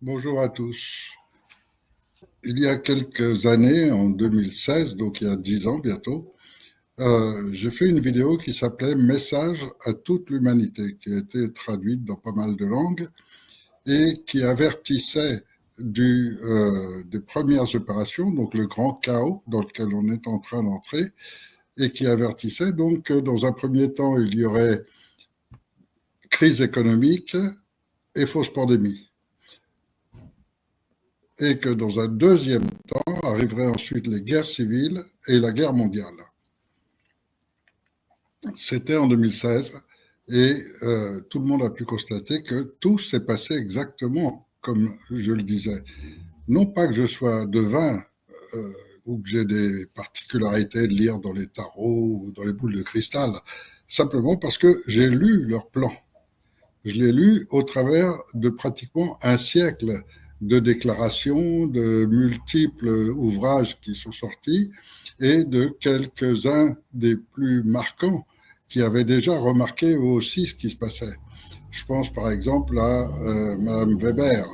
Bonjour à tous. Il y a quelques années, en 2016, donc il y a 10 ans bientôt, j'ai fait une vidéo qui s'appelait Message à toute l'humanité, qui a été traduite dans pas mal de langues et qui avertissait des premières opérations, donc le grand chaos dans lequel on est en train d'entrer, et qui avertissait donc que dans un premier temps, il y aurait crise économique et fausse pandémie. Et que dans un deuxième temps arriveraient ensuite les guerres civiles et la guerre mondiale. C'était en 2016 et tout le monde a pu constater que tout s'est passé exactement comme je le disais. Non pas que je sois devin ou que j'ai des particularités de lire dans les tarots ou dans les boules de cristal, simplement parce que j'ai lu leur plan. Je l'ai lu au travers de pratiquement un siècle de déclarations, de multiples ouvrages qui sont sortis et de quelques-uns des plus marquants qui avaient déjà remarqué eux aussi ce qui se passait. Je pense par exemple à Madame Weber,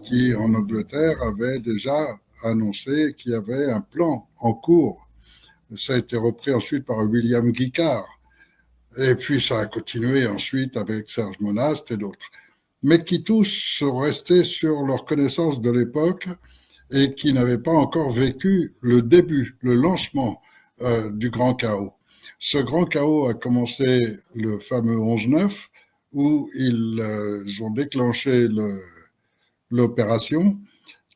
qui en Angleterre avait déjà annoncé qu'il y avait un plan en cours. Ça a été repris ensuite par William Guicard. Et puis ça a continué ensuite avec Serge Monast et d'autres. Mais qui tous sont restés sur leur connaissance de l'époque et qui n'avaient pas encore vécu le début, le lancement du grand chaos. Ce grand chaos a commencé le fameux 11-9, où ils ont déclenché l'opération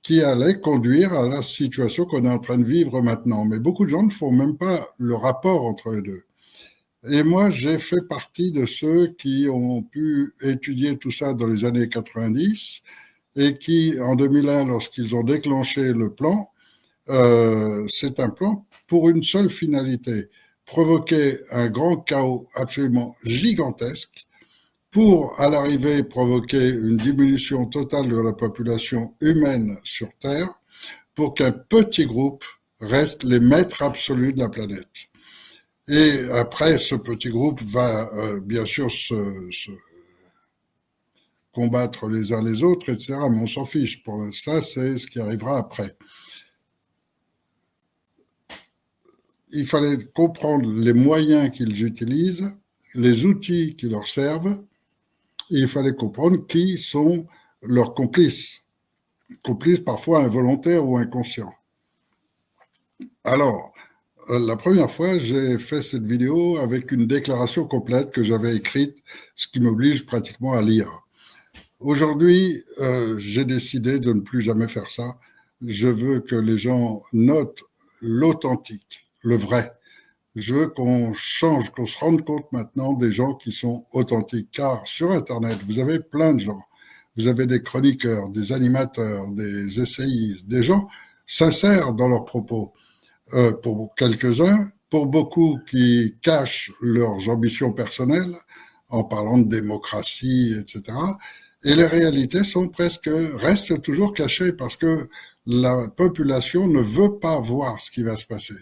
qui allait conduire à la situation qu'on est en train de vivre maintenant. Mais beaucoup de gens ne font même pas le rapport entre les deux. Et moi, j'ai fait partie de ceux qui ont pu étudier tout ça dans les années 90 et qui, en 2001, lorsqu'ils ont déclenché le plan, c'est un plan pour une seule finalité, provoquer un grand chaos absolument gigantesque pour, à l'arrivée, provoquer une diminution totale de la population humaine sur Terre pour qu'un petit groupe reste les maîtres absolus de la planète. Et après, ce petit groupe va bien sûr se combattre les uns les autres, etc. Mais on s'en fiche. Pour ça, c'est ce qui arrivera après. Il fallait comprendre les moyens qu'ils utilisent, les outils qui leur servent, et il fallait comprendre qui sont leurs complices. Complices parfois involontaires ou inconscients. Alors, la première fois, j'ai fait cette vidéo avec une déclaration complète que j'avais écrite, ce qui m'oblige pratiquement à lire. Aujourd'hui, j'ai décidé de ne plus jamais faire ça. Je veux que les gens notent l'authentique, le vrai. Je veux qu'on change, qu'on se rende compte maintenant des gens qui sont authentiques. Car sur Internet, vous avez plein de gens. Vous avez des chroniqueurs, des animateurs, des essayistes, des gens sincères dans leurs propos. Pour quelques-uns, pour beaucoup qui cachent leurs ambitions personnelles en parlant de démocratie, etc. Et les réalités restent toujours cachées parce que la population ne veut pas voir ce qui va se passer.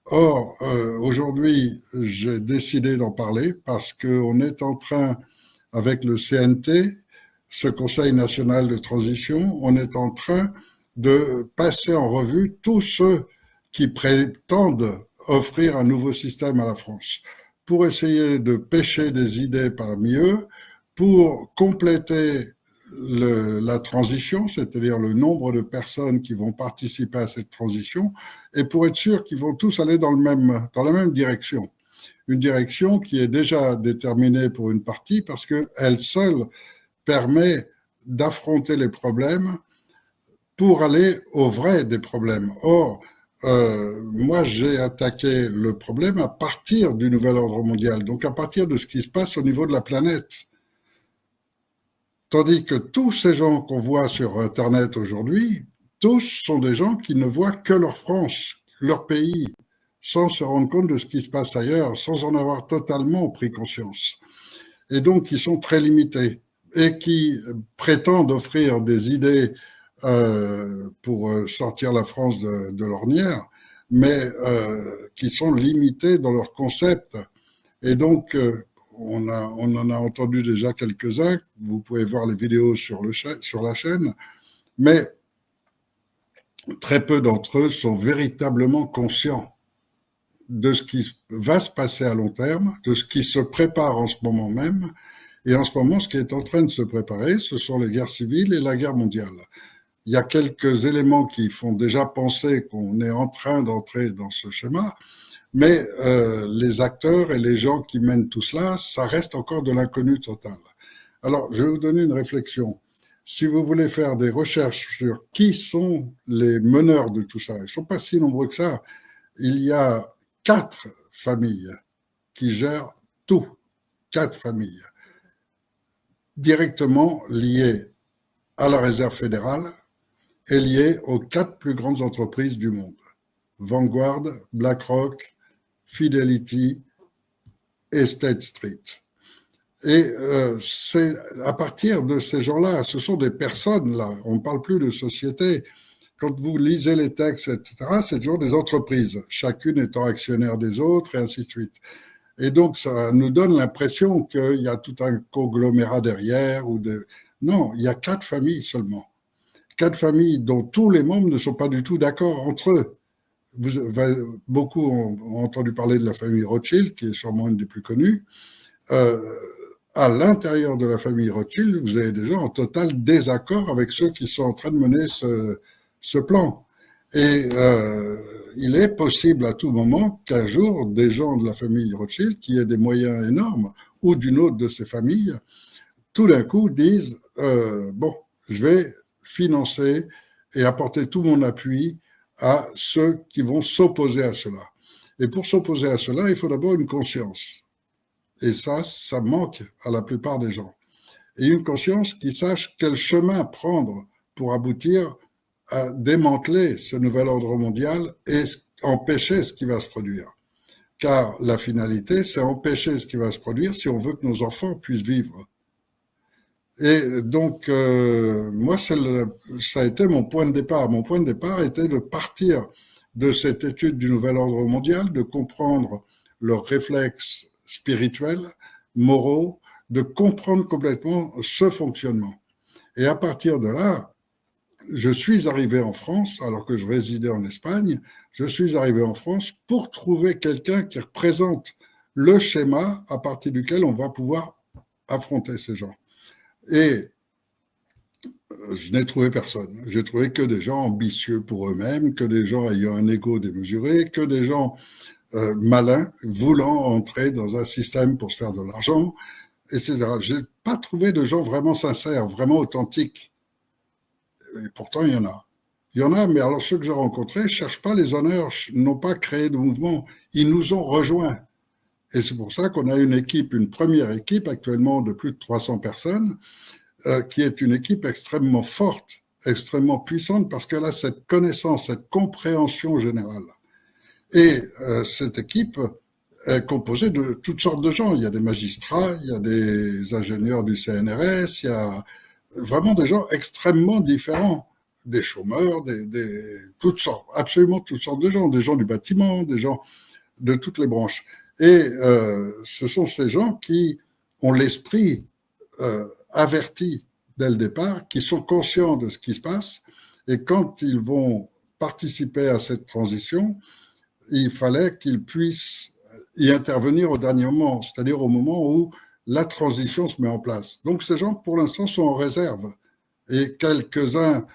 Or, aujourd'hui, j'ai décidé d'en parler parce qu'on est en train, avec le CNT, ce Conseil national de transition, on est en train de passer en revue tous ceux qui prétendent offrir un nouveau système à la France, pour essayer de pêcher des idées parmi eux, pour compléter la transition, c'est-à-dire le nombre de personnes qui vont participer à cette transition, et pour être sûr qu'ils vont tous aller dans la même direction. Une direction qui est déjà déterminée pour une partie parce qu'elle seule permet d'affronter les problèmes pour aller au vrai des problèmes. Or, moi, j'ai attaqué le problème à partir du nouvel ordre mondial, donc à partir de ce qui se passe au niveau de la planète. Tandis que tous ces gens qu'on voit sur Internet aujourd'hui, tous sont des gens qui ne voient que leur France, leur pays, sans se rendre compte de ce qui se passe ailleurs, sans en avoir totalement pris conscience. Et donc, qui sont très limités et qui prétendent offrir des idées pour sortir la France de l'ornière, mais qui sont limités dans leur concept. Et donc, on en a entendu déjà quelques-uns. Vous pouvez voir les vidéos sur la chaîne. Mais très peu d'entre eux sont véritablement conscients de ce qui va se passer à long terme, de ce qui se prépare en ce moment même. Et en ce moment, ce qui est en train de se préparer, ce sont les guerres civiles et la guerre mondiale. Il y a quelques éléments qui font déjà penser qu'on est en train d'entrer dans ce schéma, mais les acteurs et les gens qui mènent tout cela, ça reste encore de l'inconnu total. Alors, je vais vous donner une réflexion. Si vous voulez faire des recherches sur qui sont les meneurs de tout ça, ils ne sont pas si nombreux que ça. Il y a 4 familles qui gèrent tout. 4 familles directement liées à la Réserve fédérale et liées aux 4 plus grandes entreprises du monde. Vanguard, BlackRock, Fidelity et State Street. Et c'est à partir de ces gens-là, ce sont des personnes là, on ne parle plus de société. Quand vous lisez les textes, etc., c'est toujours des entreprises, chacune étant actionnaire des autres et ainsi de suite. Et donc, ça nous donne l'impression qu'il y a tout un conglomérat derrière. Non, il y a 4 familles seulement. 4 familles dont tous les membres ne sont pas du tout d'accord entre eux. Beaucoup ont entendu parler de la famille Rothschild, qui est sûrement une des plus connues. À l'intérieur de la famille Rothschild, vous avez des gens en total désaccord avec ceux qui sont en train de mener ce plan. Et il est possible à tout moment qu'un jour, des gens de la famille Rothschild, qui aient des moyens énormes, ou d'une autre de ces familles, tout d'un coup disent bon, je vais financer et apporter tout mon appui à ceux qui vont s'opposer à cela. Et pour s'opposer à cela, il faut d'abord une conscience. Et ça manque à la plupart des gens. Et une conscience qui sache quel chemin prendre pour aboutir à démanteler ce nouvel ordre mondial et empêcher ce qui va se produire. Car la finalité, c'est empêcher ce qui va se produire si on veut que nos enfants puissent vivre. Et donc, moi, ça a été mon point de départ. Mon point de départ était de partir de cette étude du nouvel ordre mondial, de comprendre leurs réflexes spirituels, moraux, de comprendre complètement ce fonctionnement. Et à partir de là, je suis arrivé en France, alors que je résidais en Espagne, je suis arrivé en France pour trouver quelqu'un qui représente le schéma à partir duquel on va pouvoir affronter ces gens. Et je n'ai trouvé personne. J'ai trouvé que des gens ambitieux pour eux-mêmes, que des gens ayant un ego démesuré, que des gens malins, voulant entrer dans un système pour se faire de l'argent, etc. Je n'ai pas trouvé de gens vraiment sincères, vraiment authentiques. Et pourtant, il y en a. Il y en a, mais alors ceux que j'ai rencontrés ne cherchent pas les honneurs, n'ont pas créé de mouvement. Ils nous ont rejoints. Et c'est pour ça qu'on a une première équipe actuellement de plus de 300 personnes, qui est une équipe extrêmement forte, extrêmement puissante, parce qu'elle a cette connaissance, cette compréhension générale. Et cette équipe est composée de toutes sortes de gens. Il y a des magistrats, il y a des ingénieurs du CNRS, il y a vraiment des gens extrêmement différents, des chômeurs, toutes sortes, absolument toutes sortes de gens, des gens du bâtiment, des gens de toutes les branches. Et ce sont ces gens qui ont l'esprit avertis dès le départ, qui sont conscients de ce qui se passe, et quand ils vont participer à cette transition, il fallait qu'ils puissent y intervenir au dernier moment, c'est-à-dire au moment où la transition se met en place. Donc ces gens, pour l'instant, sont en réserve, et quelques-uns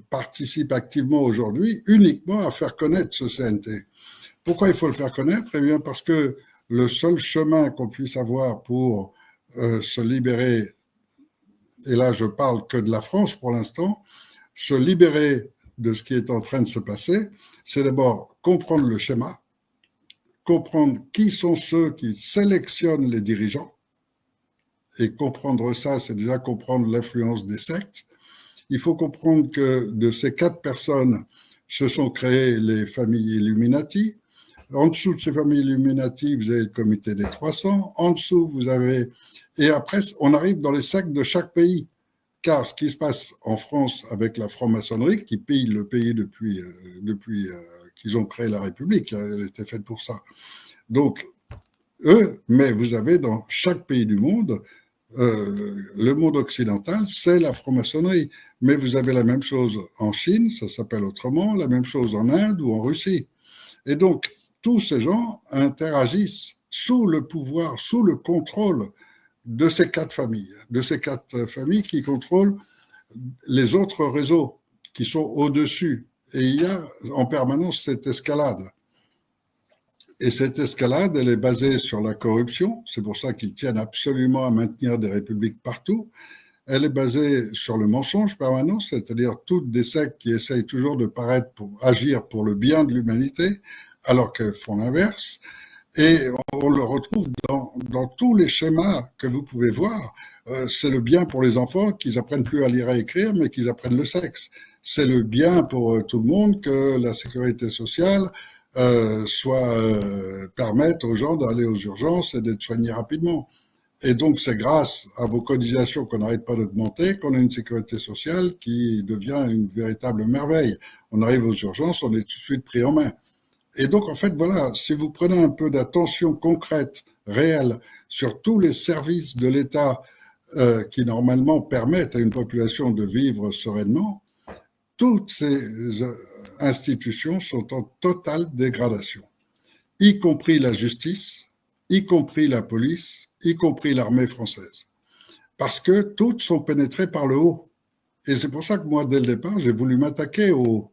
participent activement aujourd'hui uniquement à faire connaître ce CNT. Pourquoi il faut le faire connaître? Eh bien parce que le seul chemin qu'on puisse avoir pour se libérer, et là je parle que de la France pour l'instant, se libérer de ce qui est en train de se passer, c'est d'abord comprendre le schéma, comprendre qui sont ceux qui sélectionnent les dirigeants, et comprendre ça, c'est déjà comprendre l'influence des sectes. Il faut comprendre que de ces 4 personnes se sont créées les familles Illuminati. En dessous de ces familles Illuminati, vous avez le comité des 300. En dessous, vous avez... Et après, on arrive dans les sacs de chaque pays. Car ce qui se passe en France avec la franc-maçonnerie, qui pille le pays depuis qu'ils ont créé la République, elle était faite pour ça. Donc, mais vous avez dans chaque pays du monde le monde occidental, c'est la franc-maçonnerie. Mais vous avez la même chose en Chine, ça s'appelle autrement, la même chose en Inde ou en Russie. Et donc, tous ces gens interagissent sous le pouvoir, sous le contrôle de ces quatre familles qui contrôlent les autres réseaux qui sont au-dessus. Et il y a en permanence cette escalade. Et cette escalade, elle est basée sur la corruption. C'est pour ça qu'ils tiennent absolument à maintenir des républiques partout. Elle est basée sur le mensonge permanent, c'est-à-dire toutes des sectes qui essayent toujours de paraître pour agir pour le bien de l'humanité, alors qu'elles font l'inverse. Et on le retrouve dans tous les schémas que vous pouvez voir. C'est le bien pour les enfants qu'ils apprennent plus à lire et écrire, mais qu'ils apprennent le sexe. C'est le bien pour tout le monde que la sécurité sociale permette aux gens d'aller aux urgences et d'être soignés rapidement. Et donc, c'est grâce à vos cotisations qu'on n'arrête pas d'augmenter qu'on a une sécurité sociale qui devient une véritable merveille. On arrive aux urgences, on est tout de suite pris en main. Et donc, en fait, voilà, si vous prenez un peu d'attention concrète, réelle, sur tous les services de l'État qui, normalement, permettent à une population de vivre sereinement, toutes ces institutions sont en totale dégradation, y compris la justice, y compris la police, y compris l'armée française. Parce que toutes sont pénétrées par le haut. Et c'est pour ça que moi, dès le départ, j'ai voulu m'attaquer au haut.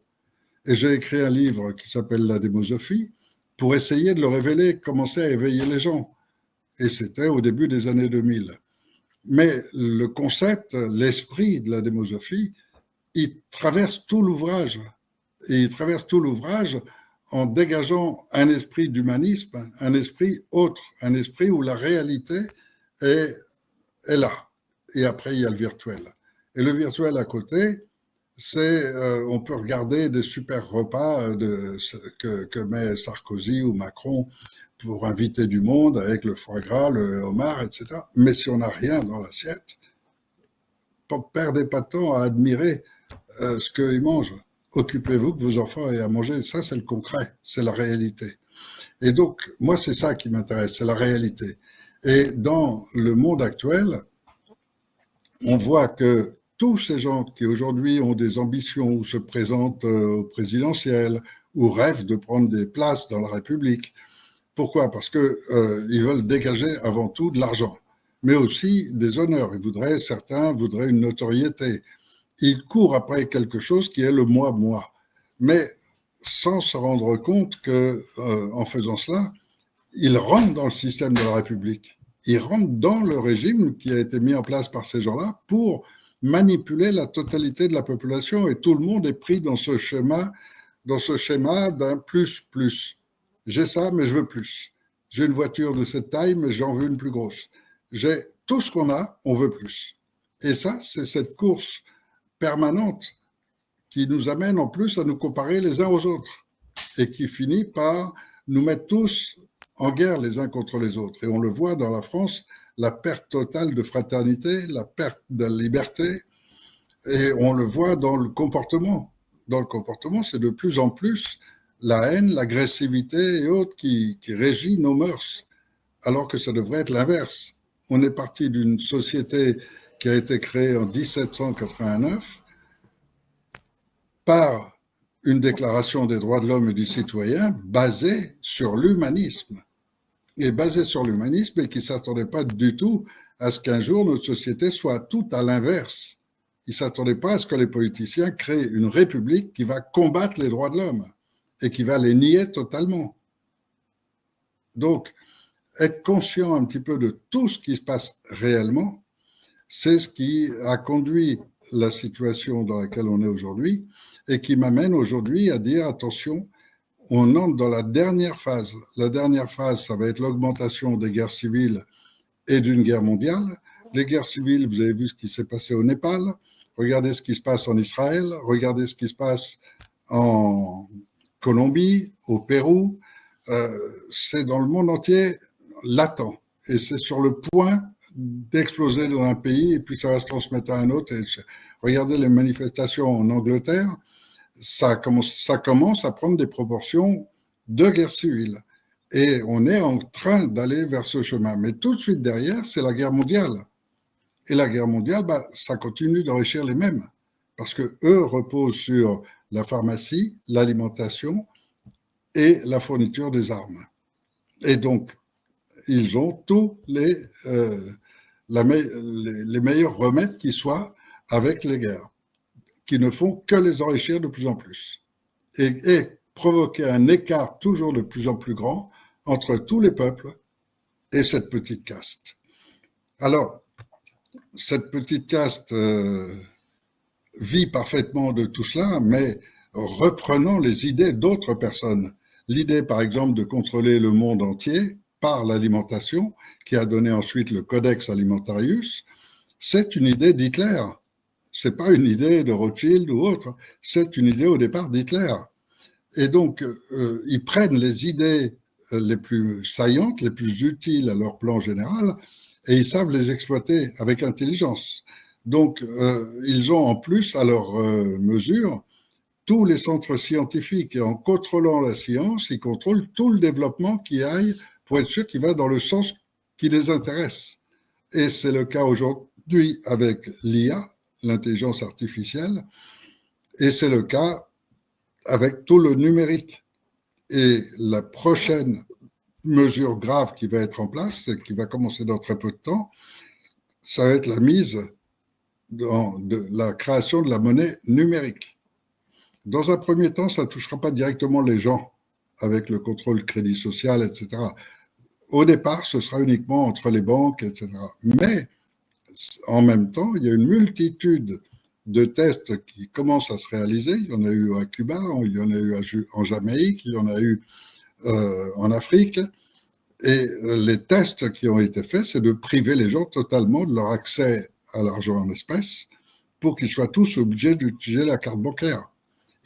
Et j'ai écrit un livre qui s'appelle La démosophie pour essayer de le révéler, commencer à éveiller les gens. Et c'était au début des années 2000. Mais le concept, l'esprit de la démosophie, il traverse tout l'ouvrage. Et il traverse tout l'ouvrage en dégageant un esprit d'humanisme, un esprit autre, un esprit où la réalité est là. Et après, il y a le virtuel. Et le virtuel à côté, on peut regarder des super repas que met Sarkozy ou Macron pour inviter du monde avec le foie gras, le homard, etc. Mais si on n'a rien dans l'assiette, perdez pas de temps à admirer ce qu'ils mangent. Occupez-vous que vos enfants aient à manger. Ça, c'est le concret, c'est la réalité. Et donc, moi, c'est ça qui m'intéresse, c'est la réalité. Et dans le monde actuel, on voit que tous ces gens qui aujourd'hui ont des ambitions ou se présentent au présidentiel ou rêvent de prendre des places dans la République, pourquoi? Parce que ils veulent dégager avant tout de l'argent, mais aussi des honneurs. Certains voudraient une notoriété. Ils courent après quelque chose qui est le moi, mais sans se rendre compte que, en faisant cela, ils rentrent dans le système de la République. Ils rentrent dans le régime qui a été mis en place par ces gens-là pour manipuler la totalité de la population et tout le monde est pris dans ce schéma d'un plus. J'ai ça, mais je veux plus. J'ai une voiture de cette taille, mais j'en veux une plus grosse. J'ai tout ce qu'on a, on veut plus. Et ça, c'est cette course permanente qui nous amène en plus à nous comparer les uns aux autres et qui finit par nous mettre tous en guerre les uns contre les autres. Et on le voit dans la France, la perte totale de fraternité, la perte de liberté, et on le voit dans le comportement. Dans le comportement, c'est de plus en plus la haine, l'agressivité et autres qui régit nos mœurs, alors que ça devrait être l'inverse. On est parti d'une société qui a été créée en 1789 par une déclaration des droits de l'homme et du citoyen basée sur l'humanisme. Et basée sur l'humanisme et qui ne s'attendait pas du tout à ce qu'un jour notre société soit tout à l'inverse. Ils ne s'attendaient pas à ce que les politiciens créent une république qui va combattre les droits de l'homme et qui va les nier totalement. Donc, être conscient un petit peu de tout ce qui se passe réellement, c'est ce qui a conduit la situation dans laquelle on est aujourd'hui et qui m'amène aujourd'hui à dire attention, on entre dans la dernière phase. La dernière phase, ça va être l'augmentation des guerres civiles et d'une guerre mondiale. Les guerres civiles, vous avez vu ce qui s'est passé au Népal, regardez ce qui se passe en Israël, regardez ce qui se passe en Colombie, au Pérou. C'est dans le monde entier latent et c'est sur le point d'exploser dans un pays et puis ça va se transmettre à un autre. Et regardez les manifestations en Angleterre, ça commence à prendre des proportions de guerre civile. Et on est en train d'aller vers ce chemin. Mais tout de suite derrière, c'est la guerre mondiale. Et la guerre mondiale, ça continue d'enrichir les mêmes, parce que eux reposent sur la pharmacie, l'alimentation et la fourniture des armes. Et donc, ils ont tous les meilleurs remèdes qui soient avec les guerres, qui ne font que les enrichir de plus en plus. Et provoquer un écart toujours de plus en plus grand entre tous les peuples et cette petite caste. Alors, cette petite caste vit parfaitement de tout cela, mais reprenant les idées d'autres personnes. L'idée, par exemple, de contrôler le monde entier par l'alimentation, qui a donné ensuite le Codex Alimentarius, c'est une idée d'Hitler. C'est pas une idée de Rothschild ou autre, c'est une idée au départ d'Hitler. Et donc, ils prennent les idées les plus saillantes, les plus utiles à leur plan général, et ils savent les exploiter avec intelligence. Donc, ils ont en plus à leur mesure tous les centres scientifiques, et en contrôlant la science, ils contrôlent tout le développement qui aille pour être sûr qu'il va dans le sens qui les intéresse. Et c'est le cas aujourd'hui avec l'IA, l'intelligence artificielle, et c'est le cas avec tout le numérique. Et la prochaine mesure grave qui va être en place, et qui va commencer dans très peu de temps, ça va être la mise de la création de la monnaie numérique. Dans un premier temps, ça ne touchera pas directement les gens avec le contrôle crédit social, etc. Au départ, ce sera uniquement entre les banques, etc. Mais en même temps, il y a une multitude de tests qui commencent à se réaliser. Il y en a eu à Cuba, il y en a eu en Jamaïque, il y en a eu en Afrique. Et les tests qui ont été faits, c'est de priver les gens totalement de leur accès à l'argent en espèces pour qu'ils soient tous obligés d'utiliser la carte bancaire.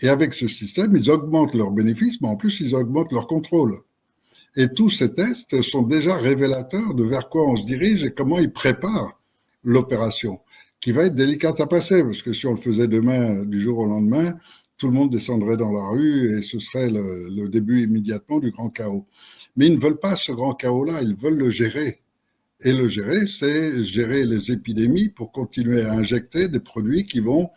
Et avec ce système, ils augmentent leurs bénéfices, mais en plus, ils augmentent leur contrôle. Et tous ces tests sont déjà révélateurs de vers quoi on se dirige et comment ils préparent l'opération, qui va être délicate à passer, parce que si on le faisait demain, du jour au lendemain, tout le monde descendrait dans la rue et ce serait le début immédiatement du grand chaos. Mais ils ne veulent pas ce grand chaos-là, ils veulent le gérer. Et le gérer, c'est gérer les épidémies pour continuer à injecter des produits qui vont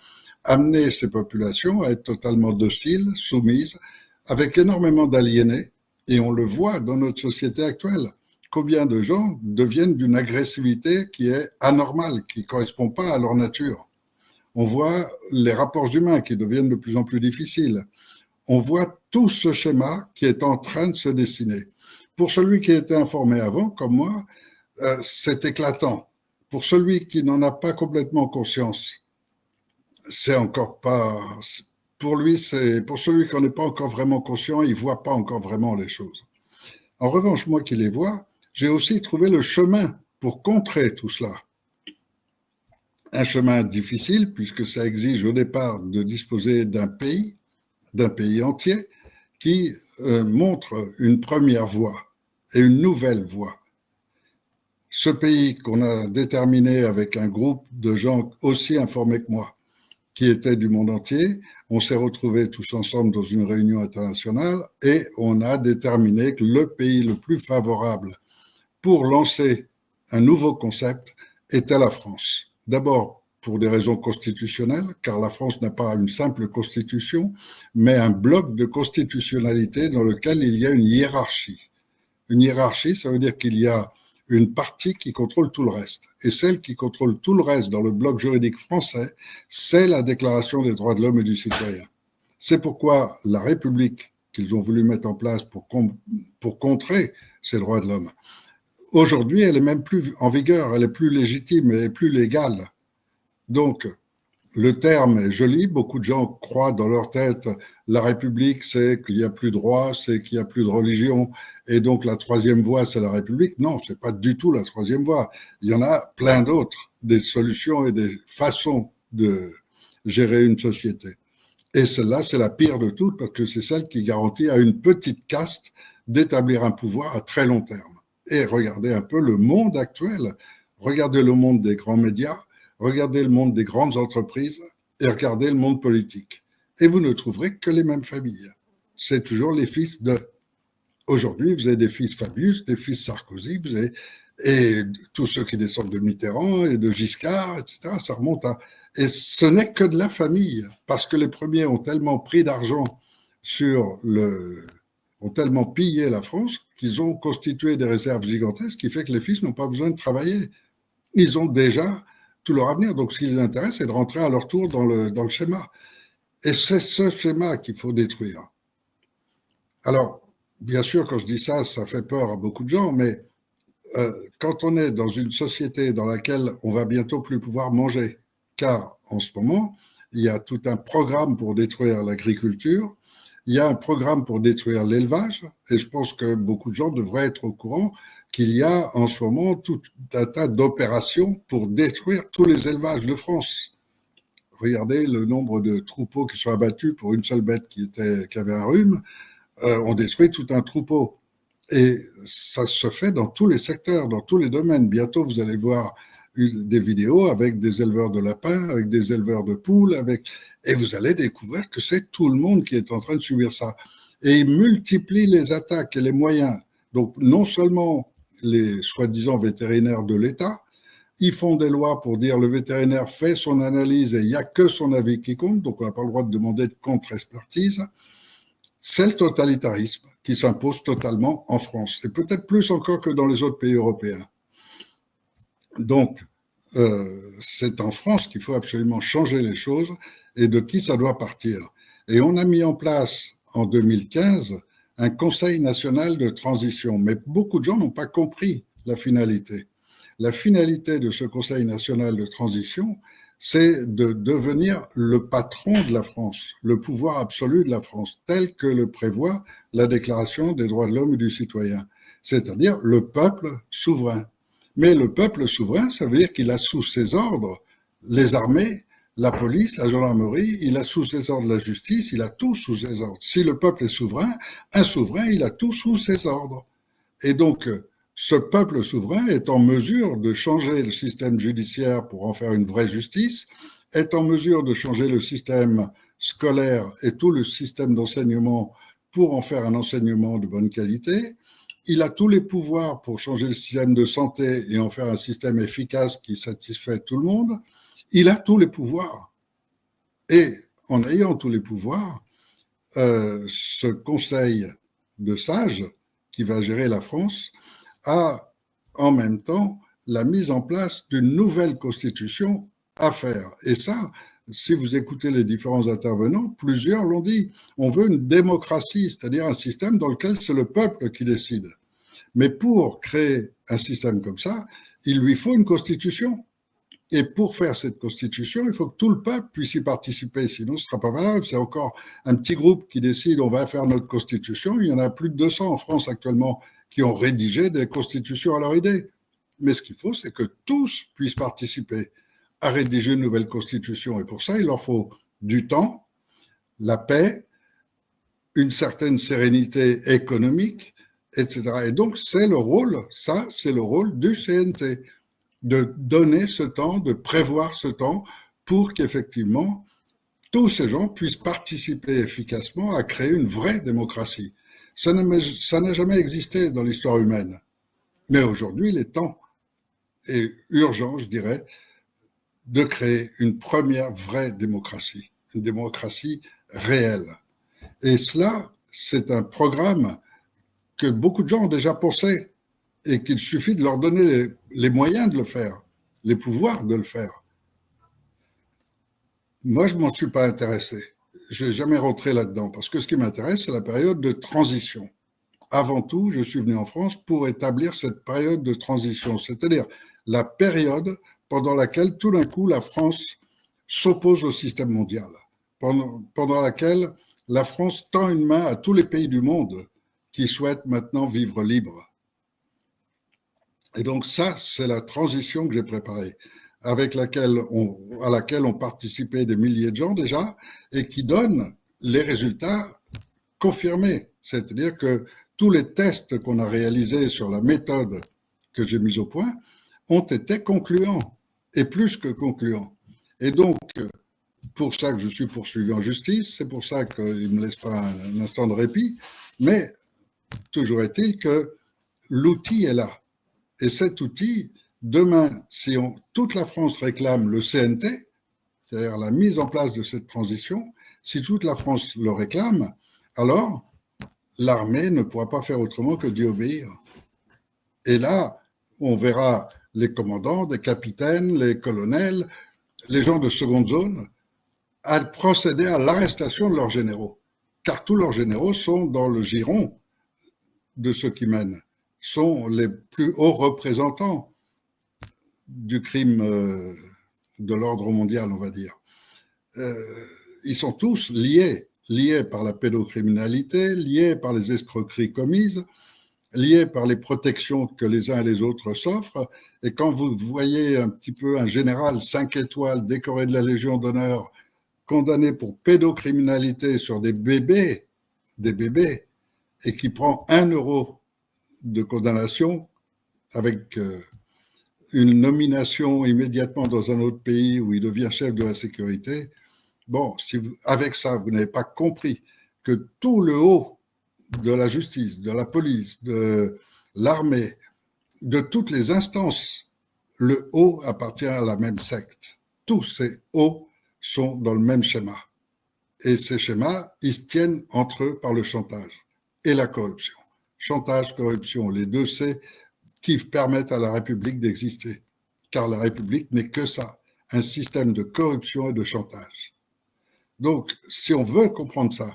amener ces populations à être totalement dociles, soumises, avec énormément d'aliénés. Et on le voit dans notre société actuelle. Combien de gens deviennent d'une agressivité qui est anormale, qui ne correspond pas à leur nature. On voit les rapports humains qui deviennent de plus en plus difficiles. On voit tout ce schéma qui est en train de se dessiner. Pour celui qui était informé avant, comme moi, c'est éclatant. Pour celui qui n'en a pas complètement conscience, c'est encore pas... Pour lui, pour celui qui n'en est pas encore vraiment conscient, il ne voit pas encore vraiment les choses. En revanche, moi qui les vois, j'ai aussi trouvé le chemin pour contrer tout cela. Un chemin difficile, puisque ça exige au départ de disposer d'un pays entier, qui montre une première voie et une nouvelle voie. Ce pays qu'on a déterminé avec un groupe de gens aussi informés que moi, qui étaient du monde entier, on s'est retrouvés tous ensemble dans une réunion internationale et on a déterminé que le pays le plus favorable pour lancer un nouveau concept était la France. D'abord, pour des raisons constitutionnelles, car la France n'a pas une simple constitution, mais un bloc de constitutionnalité dans lequel il y a une hiérarchie. Une hiérarchie, ça veut dire qu'il y a une partie qui contrôle tout le reste. Et celle qui contrôle tout le reste dans le bloc juridique français, c'est la Déclaration des droits de l'homme et du citoyen. C'est pourquoi la République qu'ils ont voulu mettre en place pour contrer ces droits de l'homme, aujourd'hui, elle est même plus en vigueur, elle est plus légitime, elle est plus légale. Donc, le terme est joli, beaucoup de gens croient dans leur tête, la République, c'est qu'il n'y a plus de droit, c'est qu'il n'y a plus de religion, et donc la troisième voie, c'est la République. Non, c'est pas du tout la troisième voie. Il y en a plein d'autres, des solutions et des façons de gérer une société. Et celle-là, c'est la pire de toutes, parce que c'est celle qui garantit à une petite caste d'établir un pouvoir à très long terme. Et regardez un peu le monde actuel, regardez le monde des grands médias, regardez le monde des grandes entreprises et regardez le monde politique. Et vous ne trouverez que les mêmes familles. C'est toujours les fils de. Aujourd'hui, vous avez des fils Fabius, des fils Sarkozy, vous avez Et tous ceux qui descendent de Mitterrand et de Giscard, etc., ça remonte à... Et ce n'est que de la famille, parce que les premiers ont tellement pris d'argent ont tellement pillé la France qu'ils ont constitué des réserves gigantesques, qui fait que les fils n'ont pas besoin de travailler. Ils ont déjà tout leur avenir. Donc, ce qui les intéresse, c'est de rentrer à leur tour dans le schéma. Et c'est ce schéma qu'il faut détruire. Alors, bien sûr, quand je dis ça, ça fait peur à beaucoup de gens, mais quand on est dans une société dans laquelle on va bientôt plus pouvoir manger, car en ce moment, il y a tout un programme pour détruire l'agriculture, il y a un programme pour détruire l'élevage, et je pense que beaucoup de gens devraient être au courant qu'il y a en ce moment tout un tas d'opérations pour détruire tous les élevages de France. Regardez le nombre de troupeaux qui sont abattus pour une seule bête qui avait un rhume. On détruit tout un troupeau. Et ça se fait dans tous les secteurs, dans tous les domaines. Bientôt, vous allez voir des vidéos avec des éleveurs de lapins, avec des éleveurs de poules, et vous allez découvrir que c'est tout le monde qui est en train de subir ça. Et ils multiplient les attaques et les moyens. Donc, non seulement les soi-disant vétérinaires de l'État, ils font des lois pour dire le vétérinaire fait son analyse et il n'y a que son avis qui compte, donc on n'a pas le droit de demander de contre-expertise. C'est le totalitarisme qui s'impose totalement en France, et peut-être plus encore que dans les autres pays européens. Donc, c'est en France qu'il faut absolument changer les choses et de qui ça doit partir. Et on a mis en place en 2015 un Conseil national de transition, mais beaucoup de gens n'ont pas compris la finalité. La finalité de ce Conseil national de transition, c'est de devenir le patron de la France, le pouvoir absolu de la France, tel que le prévoit la Déclaration des droits de l'homme et du citoyen, c'est-à-dire le peuple souverain. Mais le peuple souverain, ça veut dire qu'il a sous ses ordres les armées, la police, la gendarmerie, il a sous ses ordres la justice, il a tout sous ses ordres. Si le peuple est souverain, un souverain, il a tout sous ses ordres. Et donc, ce peuple souverain est en mesure de changer le système judiciaire pour en faire une vraie justice, est en mesure de changer le système scolaire et tout le système d'enseignement pour en faire un enseignement de bonne qualité. Il a tous les pouvoirs pour changer le système de santé et en faire un système efficace qui satisfait tout le monde. Il a tous les pouvoirs. Et en ayant tous les pouvoirs, ce conseil de sages qui va gérer la France a en même temps la mise en place d'une nouvelle constitution à faire. Et ça, si vous écoutez les différents intervenants, plusieurs l'ont dit. On veut une démocratie, c'est-à-dire un système dans lequel c'est le peuple qui décide. Mais pour créer un système comme ça, il lui faut une constitution. Et pour faire cette constitution, il faut que tout le peuple puisse y participer, sinon ce ne sera pas valable. C'est encore un petit groupe qui décide on va faire notre constitution. Il y en a plus de 200 en France actuellement qui ont rédigé des constitutions à leur idée. Mais ce qu'il faut, c'est que tous puissent participer à rédiger une nouvelle constitution. Et pour ça, il leur faut du temps, la paix, une certaine sérénité économique, etc. Et donc, c'est le rôle, ça, c'est le rôle du CNT, de donner ce temps, de prévoir ce temps pour qu'effectivement, tous ces gens puissent participer efficacement à créer une vraie démocratie. Ça n'a jamais existé dans l'histoire humaine. Mais aujourd'hui, il est temps, et urgent, je dirais, de créer une première vraie démocratie, une démocratie réelle. Et cela, c'est un programme que beaucoup de gens ont déjà pensé et qu'il suffit de leur donner les moyens de le faire, les pouvoirs de le faire. Moi, je ne m'en suis pas intéressé. Je n'ai jamais rentré là-dedans parce que ce qui m'intéresse, c'est la période de transition. Avant tout, je suis venu en France pour établir cette période de transition, c'est-à-dire la période pendant laquelle tout d'un coup la France s'oppose au système mondial, pendant laquelle la France tend une main à tous les pays du monde qui souhaitent maintenant vivre libre. Et donc ça, c'est la transition que j'ai préparée, à laquelle ont participé des milliers de gens déjà, et qui donne les résultats confirmés. C'est-à-dire que tous les tests qu'on a réalisés sur la méthode que j'ai mise au point ont été concluants, et plus que concluants. Et donc, pour ça que je suis poursuivi en justice, c'est pour ça qu'il ne me laisse pas un instant de répit, mais toujours est-il que l'outil est là. Et cet outil, demain, si toute la France réclame le CNT, c'est-à-dire la mise en place de cette transition, si toute la France le réclame, alors l'armée ne pourra pas faire autrement que d'y obéir. Et là, on verra les commandants, les capitaines, les colonels, les gens de seconde zone, à procéder à l'arrestation de leurs généraux. Car tous leurs généraux sont dans le giron de ceux qui mènent, sont les plus hauts représentants du crime de l'ordre mondial, on va dire. Ils sont tous liés par la pédocriminalité, liés par les escroqueries commises, liés par les protections que les uns et les autres s'offrent. Et quand vous voyez un petit peu un général 5 étoiles décoré de la Légion d'honneur, condamné pour pédocriminalité sur des bébés, et qui prend 1 euro de condamnation avec une nomination immédiatement dans un autre pays où il devient chef de la sécurité, bon, si vous, avec ça, vous n'avez pas compris que tout le haut de la justice, de la police, de l'armée, de toutes les instances, le haut appartient à la même secte. Tous ces hauts sont dans le même schéma. Et ces schémas, ils se tiennent entre eux par le chantage et la corruption. Chantage, corruption, les deux C qui permettent à la République d'exister. Car la République n'est que ça, un système de corruption et de chantage. Donc, si on veut comprendre ça,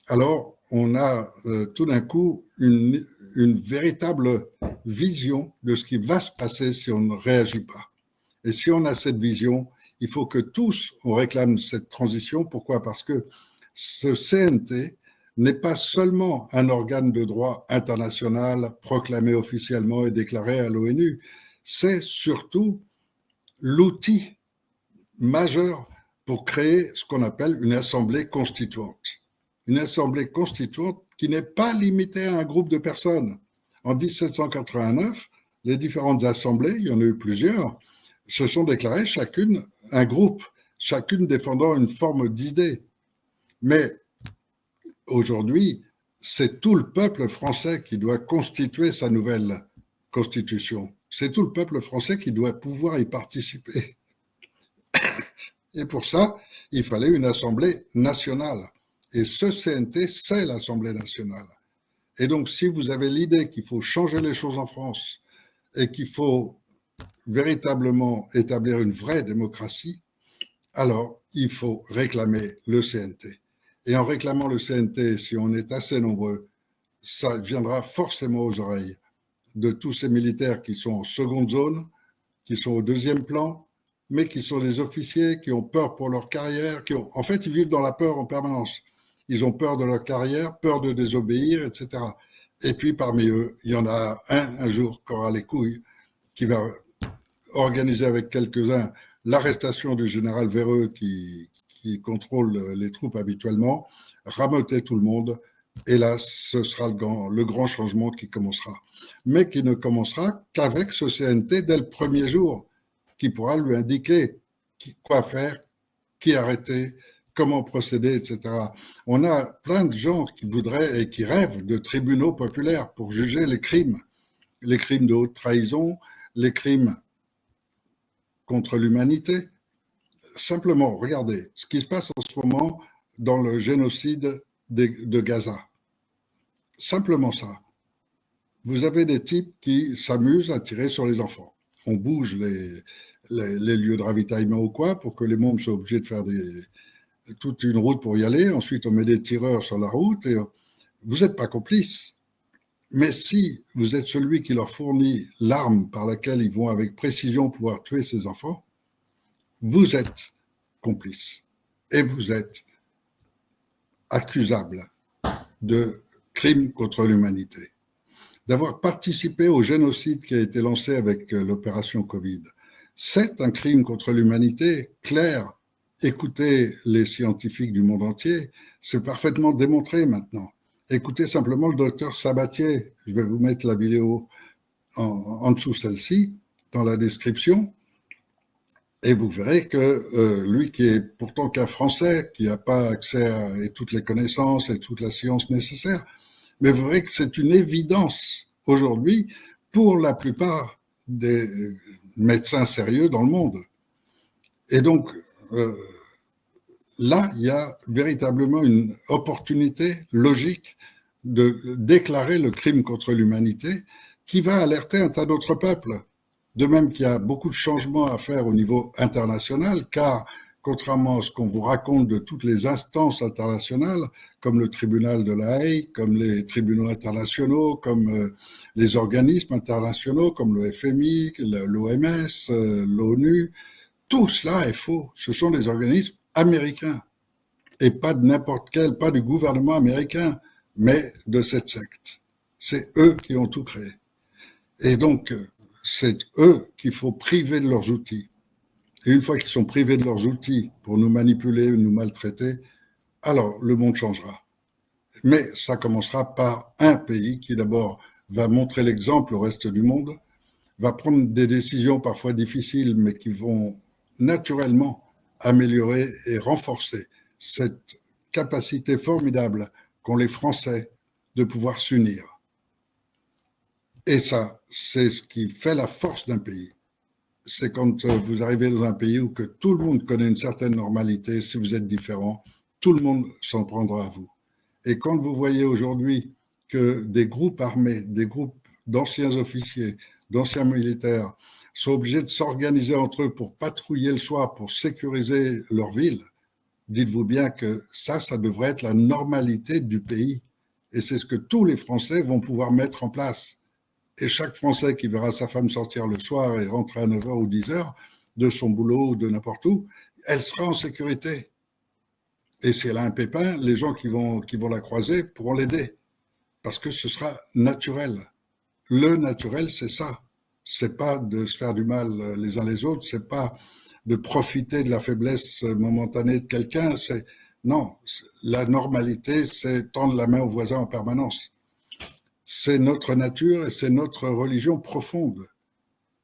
alors on a tout d'un coup une véritable vision de ce qui va se passer si on ne réagit pas. Et si on a cette vision, il faut que tous, on réclame cette transition. Pourquoi? Parce que ce CNT n'est pas seulement un organe de droit international proclamé officiellement et déclaré à l'ONU, c'est surtout l'outil majeur pour créer ce qu'on appelle une assemblée constituante. Une assemblée constituante qui n'est pas limitée à un groupe de personnes. En 1789, les différentes assemblées, il y en a eu plusieurs, se sont déclarées chacune un groupe, chacune défendant une forme d'idée. Mais aujourd'hui, c'est tout le peuple français qui doit constituer sa nouvelle constitution. C'est tout le peuple français qui doit pouvoir y participer. Et pour ça, il fallait une assemblée nationale. Et ce CNT, c'est l'Assemblée nationale. Et donc, si vous avez l'idée qu'il faut changer les choses en France et qu'il faut véritablement établir une vraie démocratie, alors il faut réclamer le CNT. Et en réclamant le CNT, si on est assez nombreux, ça viendra forcément aux oreilles de tous ces militaires qui sont en seconde zone, qui sont au deuxième plan, mais qui sont des officiers qui ont peur pour leur carrière, en fait, ils vivent dans la peur en permanence. Ils ont peur de leur carrière, peur de désobéir, etc. Et puis, parmi eux, il y en a un jour, qui aura les couilles, qui va organiser avec quelques-uns l'arrestation du général Véreux qui contrôle les troupes habituellement, ramoter tout le monde, et là, ce sera le grand changement qui commencera. Mais qui ne commencera qu'avec ce CNT dès le premier jour, qui pourra lui indiquer quoi faire, qui arrêter, comment procéder, etc. On a plein de gens qui voudraient et qui rêvent de tribunaux populaires pour juger les crimes de haute trahison, les crimes contre l'humanité. Simplement, regardez ce qui se passe en ce moment dans le génocide de Gaza. Simplement ça. Vous avez des types qui s'amusent à tirer sur les enfants. On bouge les lieux de ravitaillement ou quoi pour que les mômes soient obligés de faire toute une route pour y aller. Ensuite, on met des tireurs sur la route et vous n'êtes pas complice. Mais si vous êtes celui qui leur fournit l'arme par laquelle ils vont avec précision pouvoir tuer ces enfants, vous êtes complice et vous êtes accusable de crimes contre l'humanité. D'avoir participé au génocide qui a été lancé avec l'opération Covid, c'est un crime contre l'humanité clair. Écoutez les scientifiques du monde entier, c'est parfaitement démontré maintenant. Écoutez simplement le docteur Sabatier, je vais vous mettre la vidéo en dessous celle-ci, dans la description, et vous verrez que lui qui est pourtant qu'un Français, qui n'a pas accès à toutes les connaissances et toute la science nécessaire, mais vous verrez que c'est une évidence aujourd'hui pour la plupart des médecins sérieux dans le monde. Et donc, là, il y a véritablement une opportunité logique de déclarer le crime contre l'humanité qui va alerter un tas d'autres peuples. De même qu'il y a beaucoup de changements à faire au niveau international, car contrairement à ce qu'on vous raconte de toutes les instances internationales, comme le tribunal de la Haye, comme les tribunaux internationaux, comme les organismes internationaux, comme le FMI, l'OMS, l'ONU, tout cela est faux. Ce sont des organismes américains et pas de n'importe quel, pas du gouvernement américain, mais de cette secte. C'est eux qui ont tout créé. Et donc, c'est eux qu'il faut priver de leurs outils. Et une fois qu'ils sont privés de leurs outils pour nous manipuler, nous maltraiter, alors le monde changera. Mais ça commencera par un pays qui d'abord va montrer l'exemple au reste du monde, va prendre des décisions parfois difficiles, mais qui vont naturellement améliorer et renforcer cette capacité formidable qu'ont les Français de pouvoir s'unir. Et ça, c'est ce qui fait la force d'un pays. C'est quand vous arrivez dans un pays où que tout le monde connaît une certaine normalité, si vous êtes différent, tout le monde s'en prendra à vous. Et quand vous voyez aujourd'hui que des groupes armés, des groupes d'anciens officiers, d'anciens militaires sont obligés de s'organiser entre eux pour patrouiller le soir, pour sécuriser leur ville, dites-vous bien que ça devrait être la normalité du pays. Et c'est ce que tous les Français vont pouvoir mettre en place. Et chaque Français qui verra sa femme sortir le soir et rentrer à 9h ou 10h de son boulot ou de n'importe où, elle sera en sécurité. Et si elle a un pépin, les gens qui vont la croiser pourront l'aider. Parce que ce sera naturel. Le naturel, c'est ça. C'est pas de se faire du mal les uns les autres, c'est pas de profiter de la faiblesse momentanée de quelqu'un, non, la normalité, c'est tendre la main au voisin en permanence. C'est notre nature et c'est notre religion profonde.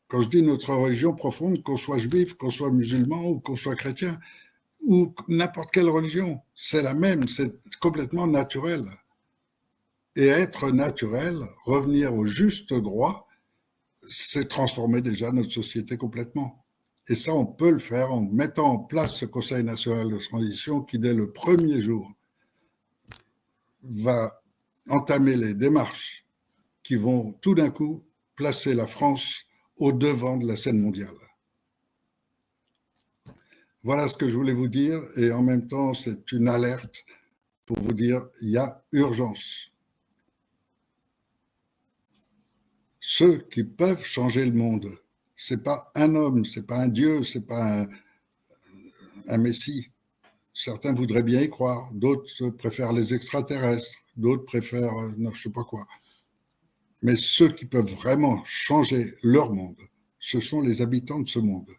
Quand je dis notre religion profonde, qu'on soit juif, qu'on soit musulman ou qu'on soit chrétien, ou n'importe quelle religion, c'est la même, c'est complètement naturel. Et être naturel, revenir au juste droit, c'est transformer déjà notre société complètement. Et ça, on peut le faire en mettant en place ce Conseil national de transition qui, dès le premier jour, va entamer les démarches qui vont tout d'un coup placer la France au devant de la scène mondiale. Voilà ce que je voulais vous dire et en même temps, c'est une alerte pour vous dire il y a urgence. Ceux qui peuvent changer le monde, c'est pas un homme, c'est pas un dieu, c'est pas un messie. Certains voudraient bien y croire, d'autres préfèrent les extraterrestres, d'autres préfèrent non, je sais pas quoi. Mais ceux qui peuvent vraiment changer leur monde, ce sont les habitants de ce monde.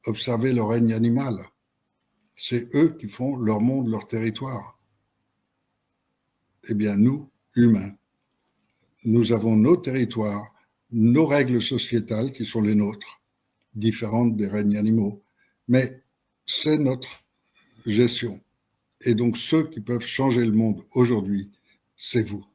Observez le règne animal. C'est eux qui font leur monde, leur territoire. Eh bien, nous, humains, nous avons nos territoires, nos règles sociétales qui sont les nôtres, différentes des règnes animaux, mais c'est notre gestion. Et donc, ceux qui peuvent changer le monde aujourd'hui, c'est vous.